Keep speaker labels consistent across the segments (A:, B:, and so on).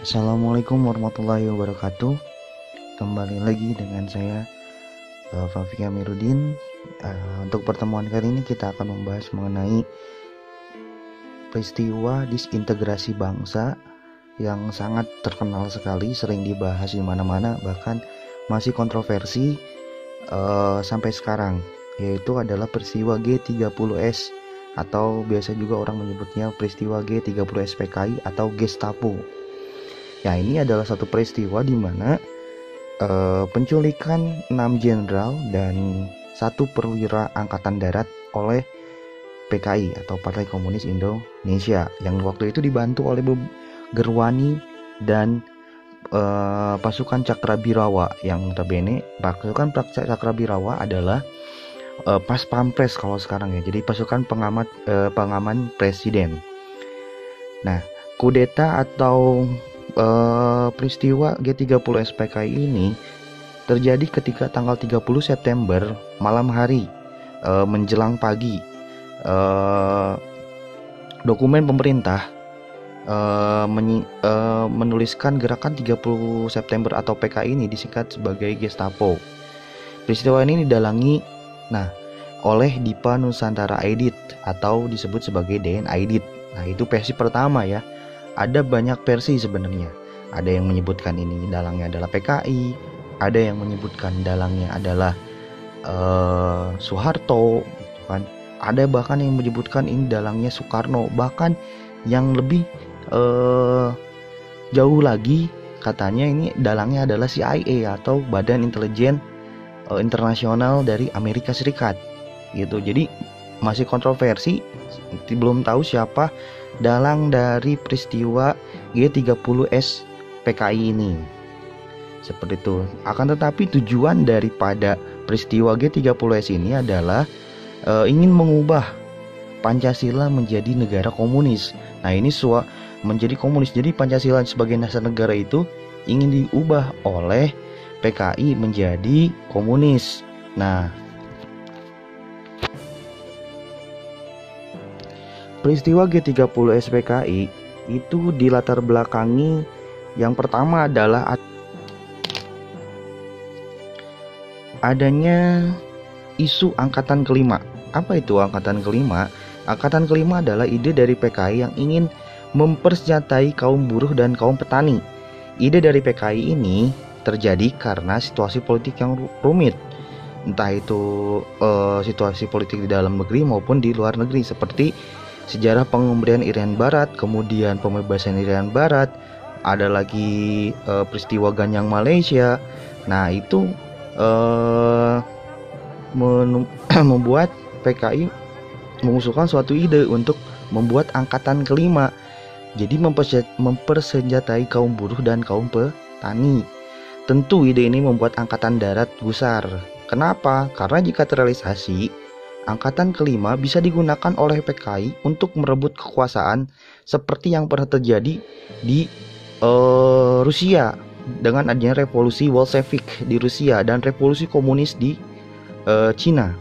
A: Assalamualaikum warahmatullahi wabarakatuh. Kembali lagi dengan saya Fafik Amiruddin. Untuk pertemuan kali ini kita akan membahas mengenai peristiwa disintegrasi bangsa yang sangat terkenal sekali, sering dibahas di mana-mana, bahkan masih kontroversi sampai sekarang, yaitu adalah peristiwa G30S atau biasa juga orang menyebutnya peristiwa G30S PKI atau Gestapo. Ya, ini adalah satu peristiwa di mana penculikan 6 jenderal dan 1 perwira angkatan darat oleh PKI atau Partai Komunis Indonesia yang waktu itu dibantu oleh Gerwani dan pasukan Cakrabirawa, yang notabene pasukan Cakrabirawa adalah Pas Pampres kalau sekarang ya, jadi pasukan pengaman presiden. Nah, kudeta atau peristiwa G30 SPKI ini terjadi ketika tanggal 30 September malam hari menjelang pagi. Dokumen pemerintah menuliskan gerakan 30 September atau PKI ini disingkat sebagai Gestapo. Peristiwa ini didalangi oleh Dipa Nusantara Aidit atau disebut sebagai DN Aidit. Nah, itu versi pertama ya. Ada banyak versi sebenarnya. Ada yang menyebutkan ini dalangnya adalah PKI, ada yang menyebutkan dalangnya adalah Soeharto, gitu kan. Ada bahkan yang menyebutkan ini dalangnya Soekarno. Bahkan yang lebih jauh lagi katanya ini dalangnya adalah CIA atau Badan Intelijen Internasional dari Amerika Serikat. Gitu. Jadi masih kontroversi, belum tahu siapa dalang dari peristiwa G30S PKI ini. Seperti itu. Akan tetapi tujuan daripada peristiwa G30S ini adalah ingin mengubah Pancasila menjadi negara komunis. Nah, ini menjadi komunis. Jadi Pancasila sebagai dasar negara itu ingin diubah oleh PKI menjadi komunis. Nah, peristiwa G30 SPKI itu dilatar belakangi, yang pertama adalah adanya isu angkatan kelima. Apa itu angkatan kelima? Angkatan kelima adalah ide dari PKI yang ingin mempersenjatai kaum buruh dan kaum petani. Ide dari PKI ini terjadi karena situasi politik yang rumit. Entah itu situasi politik di dalam negeri maupun di luar negeri, seperti sejarah pengembalian Irian Barat, kemudian pembebasan Irian Barat, ada lagi peristiwa Ganyang Malaysia. Nah, itu membuat PKI mengusulkan suatu ide untuk membuat angkatan kelima. Jadi mempersenjatai kaum buruh dan kaum petani. Tentu ide ini membuat angkatan darat gusar. Kenapa? Karena jika terrealisasi, angkatan kelima bisa digunakan oleh PKI untuk merebut kekuasaan seperti yang pernah terjadi di Rusia dengan adanya revolusi Bolshevik di Rusia dan revolusi komunis di Cina.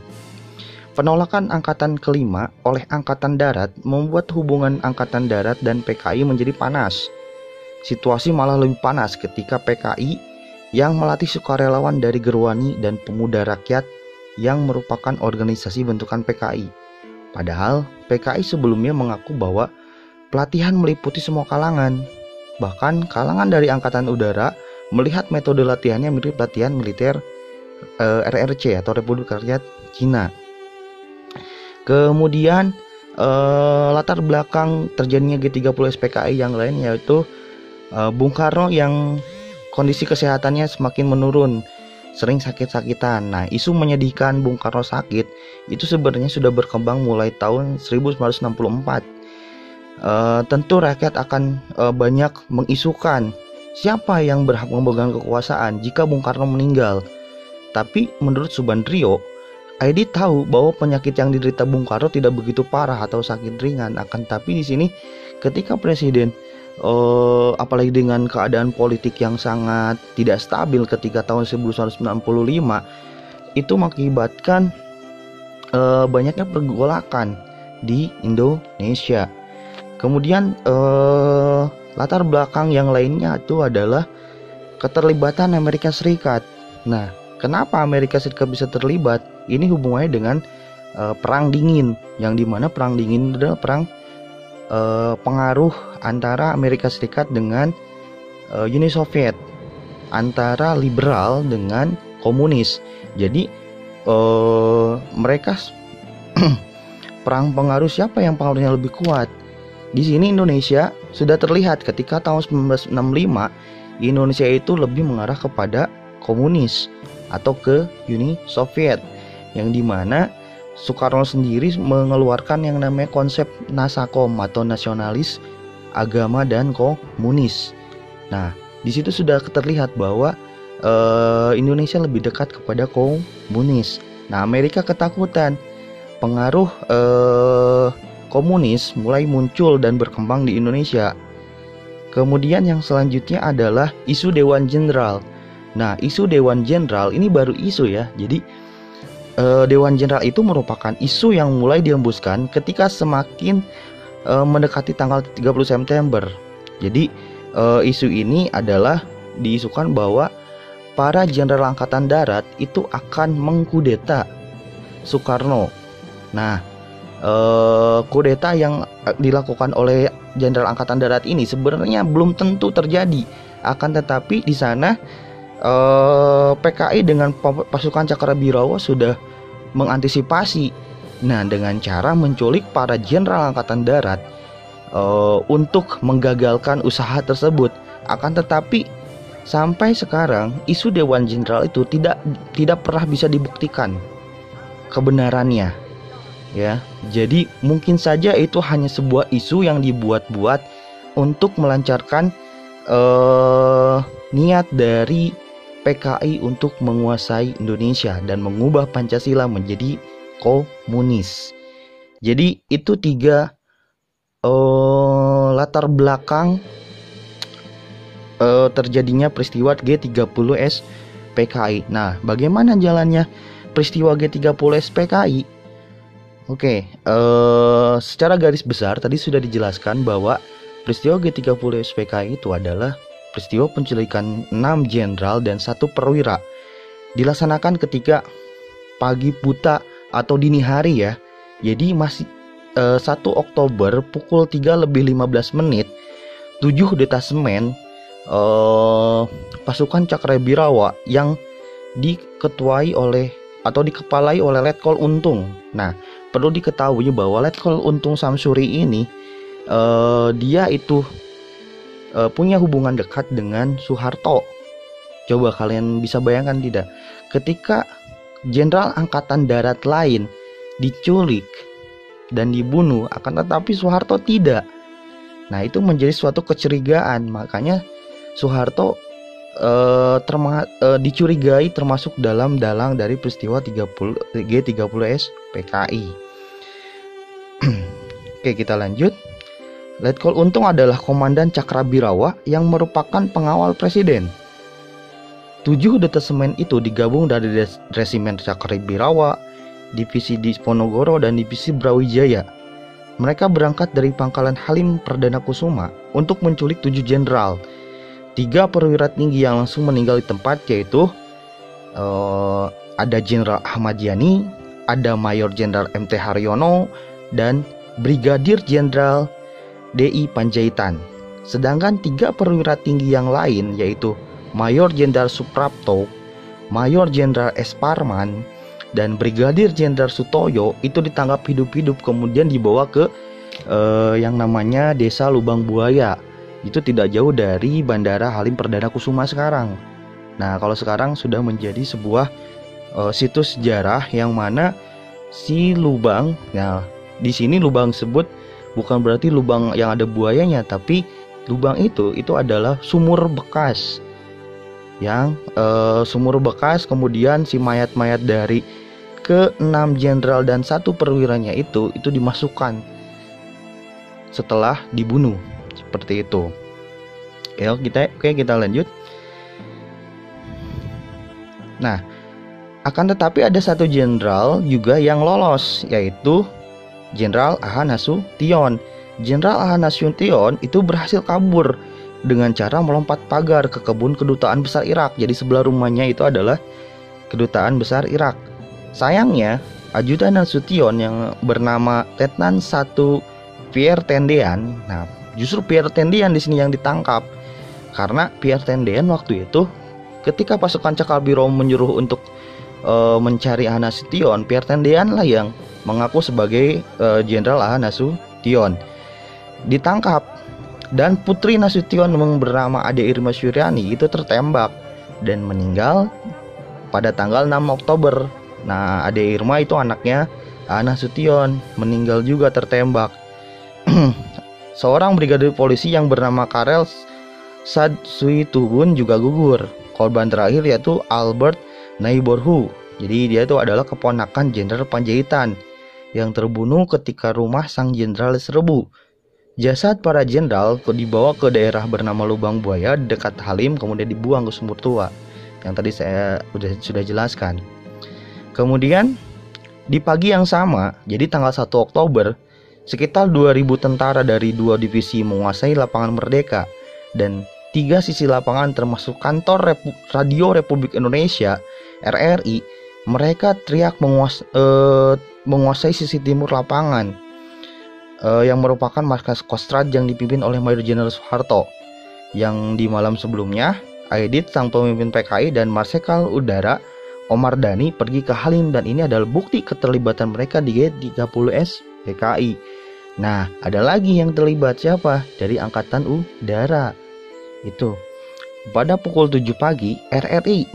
A: Penolakan angkatan kelima oleh angkatan darat membuat hubungan angkatan darat dan PKI menjadi panas. Situasi malah lebih panas ketika PKI yang melatih sukarelawan dari Gerwani dan Pemuda Rakyat yang merupakan organisasi bentukan PKI. Padahal PKI sebelumnya mengaku bahwa pelatihan meliputi semua kalangan. Bahkan kalangan dari Angkatan Udara melihat metode latihannya mirip latihan militer RRC atau Republik Rakyat Cina. Kemudian latar belakang terjadinya G30 SPKI yang lain yaitu Bung Karno yang kondisi kesehatannya semakin menurun, sering sakit-sakitan. Nah, isu menyedihkan Bung Karno sakit itu sebenarnya sudah berkembang mulai tahun 1964. Tentu rakyat akan banyak mengisukan siapa yang berhak memegang kekuasaan jika Bung Karno meninggal. Tapi menurut Subandrio, Aidit tahu bahwa penyakit yang diderita Bung Karno tidak begitu parah atau sakit ringan. Akan tapi di sini ketika presiden apalagi dengan keadaan politik yang sangat tidak stabil ketika tahun 1995, itu mengakibatkan banyaknya pergolakan di Indonesia. Kemudian latar belakang yang lainnya itu adalah keterlibatan Amerika Serikat. Nah, kenapa Amerika Serikat bisa terlibat? Ini hubungannya dengan Perang Dingin, yang dimana Perang Dingin adalah perang pengaruh antara Amerika Serikat dengan Uni Soviet, antara liberal dengan komunis. Jadi mereka perang pengaruh, siapa yang pengaruhnya lebih kuat. Di sini Indonesia sudah terlihat ketika tahun 1965 Indonesia itu lebih mengarah kepada komunis atau ke Uni Soviet, yang dimana Soekarno sendiri mengeluarkan yang namanya konsep Nasakom atau nasionalis agama dan komunis. Nah, di situ sudah terlihat bahwa Indonesia lebih dekat kepada komunis. Nah, Amerika ketakutan pengaruh komunis mulai muncul dan berkembang di Indonesia. Kemudian yang selanjutnya adalah isu Dewan Jenderal. Nah, isu Dewan Jenderal ini baru isu ya. Jadi Dewan Jenderal itu merupakan isu yang mulai dihembuskan ketika semakin mendekati tanggal 30 September. Jadi isu ini adalah diisukan bahwa para jenderal angkatan darat itu akan mengkudeta Soekarno. Nah, kudeta yang dilakukan oleh jenderal angkatan darat ini sebenarnya belum tentu terjadi. Akan tetapi di sana PKI dengan pasukan Cakrabirawa sudah mengantisipasi. Nah, dengan cara menculik para jenderal angkatan darat untuk menggagalkan usaha tersebut. Akan tetapi sampai sekarang isu Dewan Jenderal itu tidak pernah bisa dibuktikan kebenarannya. Ya, jadi mungkin saja itu hanya sebuah isu yang dibuat-buat untuk melancarkan niat dari PKI untuk menguasai Indonesia dan mengubah Pancasila menjadi komunis. Jadi itu 3 latar belakang terjadinya peristiwa G30S PKI. Nah, bagaimana jalannya peristiwa G30S PKI? Oke, secara garis besar tadi sudah dijelaskan bahwa peristiwa G30S PKI itu adalah peristiwa penculikan 6 jenderal dan 1 perwira. Dilaksanakan ketika pagi buta atau dini hari ya. Jadi masih 1 Oktober pukul 3:15, 7 detasemen pasukan Cakrabirawa yang diketuai oleh atau dikepalai oleh Letkol Untung. Nah, perlu diketahui bahwa Letkol Untung Samsuri ini dia itu punya hubungan dekat dengan Soeharto. Coba kalian bisa bayangkan tidak, ketika jenderal angkatan darat lain diculik dan dibunuh, akan tetapi Soeharto tidak. Nah, itu menjadi suatu kecurigaan. Makanya Soeharto dicurigai termasuk dalam dalang dari peristiwa G30S PKI. Oke, kita lanjut. Letkol Untung adalah komandan Cakrabirawa yang merupakan pengawal presiden. 7 detasemen itu digabung dari Resimen Cakrabirawa, Divisi Diponegoro, dan Divisi Brawijaya. Mereka berangkat dari Pangkalan Halim Perdana Kusuma untuk menculik 7 jenderal. 3 perwira tinggi yang langsung meninggal di tempat, yaitu ada Jenderal Ahmad Yani, ada Mayor Jenderal MT Haryono, dan Brigadir Jenderal DI Panjaitan. Sedangkan 3 perwira tinggi yang lain, yaitu Mayor Jenderal Suprapto, Mayor Jenderal S. Parman, dan Brigadir Jenderal Sutoyo itu ditangkap hidup-hidup kemudian dibawa ke yang namanya Desa Lubang Buaya. Itu tidak jauh dari Bandara Halim Perdana Kusuma sekarang. Nah, kalau sekarang sudah menjadi sebuah situs sejarah yang mana si lubang, nah di sini lubang sebut bukan berarti lubang yang ada buayanya, tapi lubang itu adalah sumur bekas. Yang sumur bekas, kemudian si mayat-mayat dari ke-6 jenderal dan 1 perwiranya itu dimasukkan setelah dibunuh. Seperti itu. Oke, kita lanjut. Nah, akan tetapi ada 1 jenderal juga yang lolos, yaitu Jenderal A.H. Nasution. Jenderal Ahana Nasution itu berhasil kabur dengan cara melompat pagar ke kebun kedutaan besar Irak. Jadi sebelah rumahnya itu adalah kedutaan besar Irak. Sayangnya, ajudan Nasution yang bernama Letnan 1 Pierre Tendean. Nah, justru Pierre Tendean di sini yang ditangkap. Karena Pierre Tendean waktu itu ketika pasukan Cakal Biru menyuruh untuk mencari Ahana Nasution, Pierre Tendean lah yang mengaku sebagai Jenderal Ahana Nasution. Ditangkap dan putri Nasution yang bernama Ade Irma Suryani itu tertembak dan meninggal pada tanggal 6 Oktober. Nah, Ade Irma itu anaknya Ahana Nasution, meninggal juga tertembak. Seorang brigadir polisi yang bernama Karel Sadsuitugun juga gugur. Korban terakhir yaitu Albert Naiborhu. Jadi dia itu adalah keponakan Jenderal Panjaitan yang terbunuh ketika rumah sang jenderal diserbu. Jasad para jenderal dibawa ke daerah bernama Lubang Buaya dekat Halim, kemudian dibuang ke sumur tua yang tadi saya sudah jelaskan. Kemudian di pagi yang sama, jadi tanggal 1 Oktober, sekitar 2000 tentara dari 2 divisi menguasai lapangan Merdeka dan 3 sisi lapangan termasuk kantor Radio Republik Indonesia RRI. Mereka teriak menguasai sisi timur lapangan, yang merupakan markas Kostrad yang dipimpin oleh Mayor Jenderal Soeharto. Yang di malam sebelumnya, Aidit sang pemimpin PKI dan Marsikal Udara Omar Dhani pergi ke Halim, dan ini adalah bukti keterlibatan mereka di G30S PKI. Nah, ada lagi yang terlibat, siapa? Dari Angkatan Udara. Itu pada pukul 7 pagi, RRI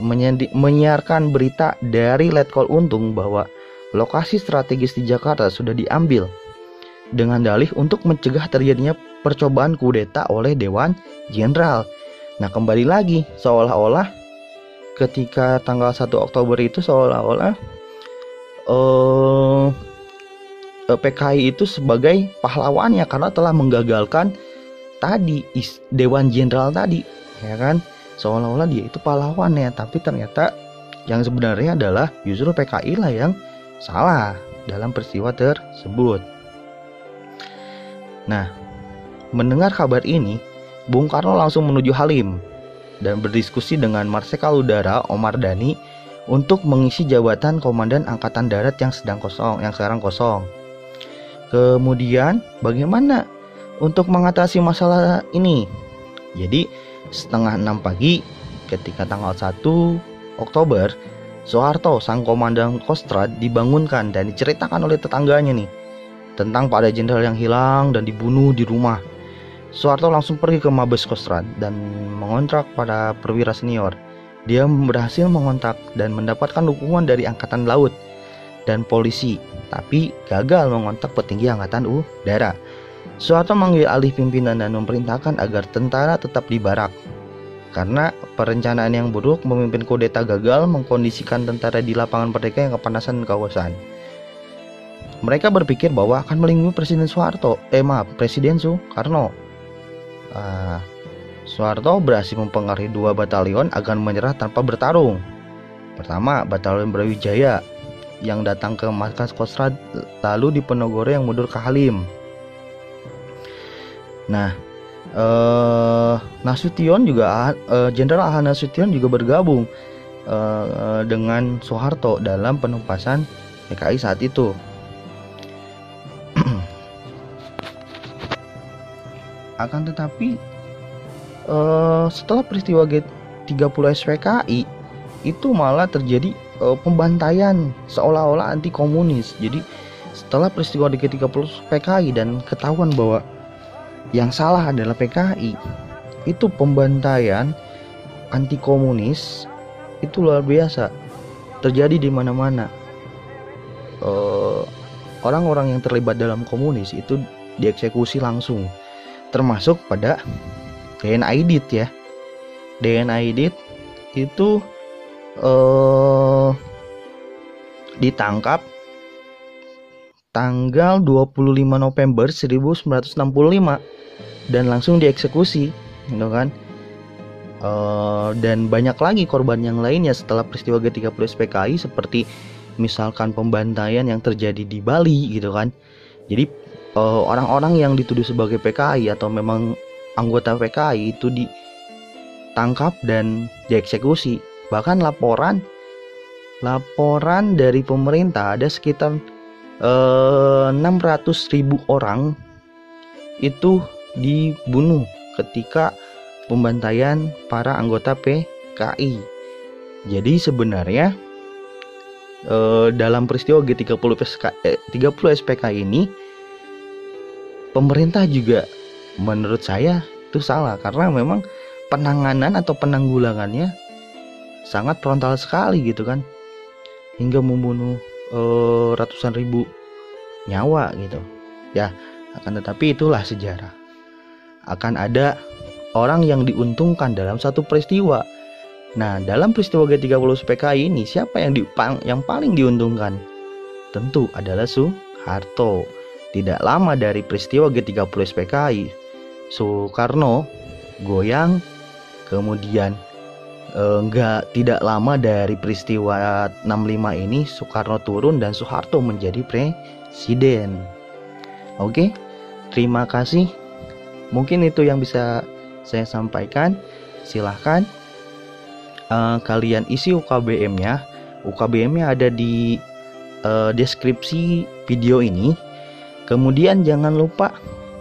A: menyiarkan berita dari Letkol Untung bahwa lokasi strategis di Jakarta sudah diambil dengan dalih untuk mencegah terjadinya percobaan kudeta oleh Dewan Jenderal. Nah, kembali lagi seolah-olah ketika tanggal 1 Oktober itu seolah-olah PKI itu sebagai pahlawannya karena telah menggagalkan tadi Dewan Jenderal tadi, ya kan? Seolah-olah dia itu pahlawannya, tapi ternyata yang sebenarnya adalah justru PKI lah yang salah dalam peristiwa tersebut. Nah, mendengar kabar ini, Bung Karno langsung menuju Halim dan berdiskusi dengan Marsikal Udara Omar Dhani untuk mengisi jabatan Komandan Angkatan Darat yang sekarang kosong. Kemudian, bagaimana untuk mengatasi masalah ini? Jadi, setengah 6 pagi ketika tanggal 1 Oktober, Soeharto, sang komandan Kostrad, dibangunkan dan diceritakan oleh tetangganya nih tentang para jenderal yang hilang dan dibunuh di rumah. Soeharto langsung pergi ke Mabes Kostrad dan mengontrak pada perwira senior. Dia berhasil mengontak dan mendapatkan dukungan dari Angkatan Laut dan polisi, tapi gagal mengontak petinggi Angkatan Udara. Soeharto mengambil alih pimpinan dan memerintahkan agar tentara tetap di barak. Karena perencanaan yang buruk memimpin kudeta gagal mengkondisikan tentara di lapangan Merdeka yang kepanasan dan kehausan. Mereka berpikir bahwa akan melindungi Presiden Soekarno. Soeharto berhasil mempengaruhi 2 batalion agar menyerah tanpa bertarung. Pertama, Batalion Brawijaya yang datang ke markas Kostrad, lalu di Penogoro yang mundur ke Halim. Nah, Jenderal Ahana Nasution juga bergabung dengan Soeharto dalam penumpasan PKI saat itu. Akan tetapi setelah peristiwa G30 SPKI itu malah terjadi pembantaian seolah-olah anti komunis. Jadi setelah peristiwa G30 PKI dan ketahuan bahwa yang salah adalah PKI, itu pembantaian anti komunis itu luar biasa terjadi di mana-mana. Orang-orang yang terlibat dalam komunis itu dieksekusi langsung, termasuk pada DN Aidit ya. DN Aidit itu ditangkap tanggal 25 November 1965 dan langsung dieksekusi, gitu kan. Dan banyak lagi korban yang lainnya setelah peristiwa G30 SPKI, seperti misalkan pembantaian yang terjadi di Bali, gitu kan. Jadi orang-orang yang dituduh sebagai PKI atau memang anggota PKI itu ditangkap dan dieksekusi. Bahkan laporan dari pemerintah ada sekitar 600.000 orang itu dibunuh ketika pembantaian para anggota PKI. Jadi sebenarnya dalam peristiwa G30 SPK ini pemerintah juga menurut saya itu salah, karena memang penanganan atau penanggulangannya sangat frontal sekali gitu kan, hingga membunuh ratusan ribu nyawa gitu ya. Akan tetapi itulah sejarah, akan ada orang yang diuntungkan dalam satu peristiwa. Nah, dalam peristiwa G30 SPKI ini siapa yang paling diuntungkan? Tentu adalah Soeharto. Tidak lama dari peristiwa G30 SPKI, Soekarno goyang, kemudian tidak lama dari peristiwa 65 ini Soekarno turun dan Soeharto menjadi presiden. Oke, terima kasih. Mungkin itu yang bisa saya sampaikan. Silahkan kalian isi UKBM-nya. UKBM-nya ada di deskripsi video ini. Kemudian jangan lupa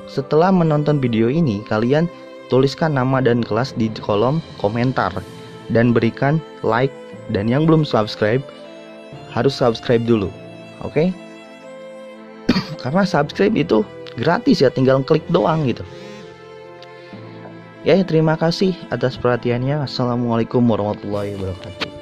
A: setelah menonton video ini kalian tuliskan nama dan kelas di kolom komentar dan berikan like, dan yang belum subscribe harus subscribe dulu. Oke? Karena subscribe itu gratis ya, tinggal klik doang gitu. Ya, terima kasih atas perhatiannya. Assalamualaikum warahmatullahi wabarakatuh.